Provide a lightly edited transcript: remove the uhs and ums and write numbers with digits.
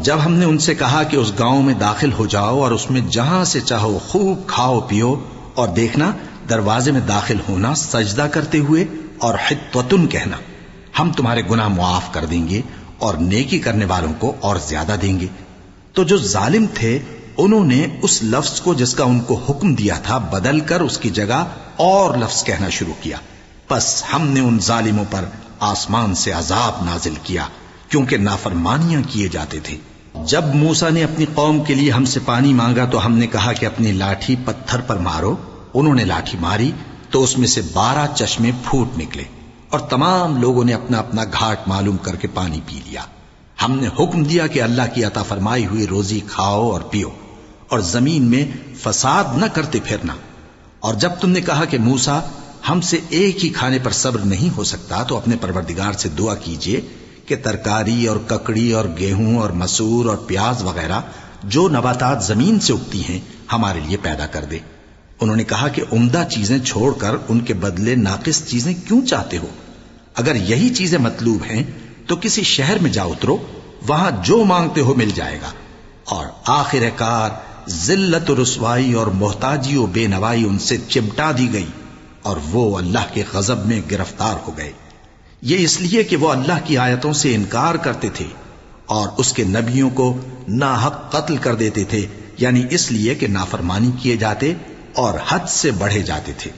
جب ہم نے ان سے کہا کہ اس گاؤں میں داخل ہو جاؤ اور اس میں جہاں سے چاہو خوب کھاؤ پیو، اور دیکھنا دروازے میں داخل ہونا سجدہ کرتے ہوئے اور حطوتن کہنا، ہم تمہارے گناہ معاف کر دیں گے اور نیکی کرنے والوں کو اور زیادہ دیں گے، تو جو ظالم تھے انہوں نے اس لفظ کو جس کا ان کو حکم دیا تھا بدل کر اس کی جگہ اور لفظ کہنا شروع کیا، پس ہم نے ان ظالموں پر آسمان سے عذاب نازل کیا کیونکہ نافرمانیاں کیے جاتے تھے۔ جب موسیٰ نے اپنی قوم کے لیے ہم سے پانی مانگا تو ہم نے کہا کہ اپنی لاٹھی پتھر پر مارو، انہوں نے لاٹھی ماری تو اس میں سے 12 چشمے پھوٹ نکلے اور تمام لوگوں نے اپنا اپنا گھاٹ معلوم کر کے پانی پی لیا۔ ہم نے حکم دیا کہ اللہ کی عطا فرمائی ہوئی روزی کھاؤ اور پیو اور زمین میں فساد نہ کرتے پھرنا۔ اور جب تم نے کہا کہ موسیٰ ہم سے ایک ہی کھانے پر صبر نہیں ہو سکتا تو اپنے پروردگار سے دعا کیجئے کہ ترکاری اور ککڑی اور گیہوں اور مسور اور پیاز وغیرہ جو نباتات زمین سے اگتی ہیں ہمارے لیے پیدا کر دے۔ انہوں نے کہا کہ عمدہ چیزیں چھوڑ کر ان کے بدلے ناقص چیزیں کیوں چاہتے ہو؟ اگر یہی چیزیں مطلوب ہیں تو کسی شہر میں جا اترو، وہاں جو مانگتے ہو مل جائے گا۔ اور آخر کار ذلت و رسوائی اور محتاجی و بے نوائی ان سے چمٹا دی گئی اور وہ اللہ کے غضب میں گرفتار ہو گئے، یہ اس لیے کہ وہ اللہ کی آیتوں سے انکار کرتے تھے اور اس کے نبیوں کو ناحق قتل کر دیتے تھے، یعنی اس لیے کہ نافرمانی کیے جاتے اور حد سے بڑھے جاتے تھے۔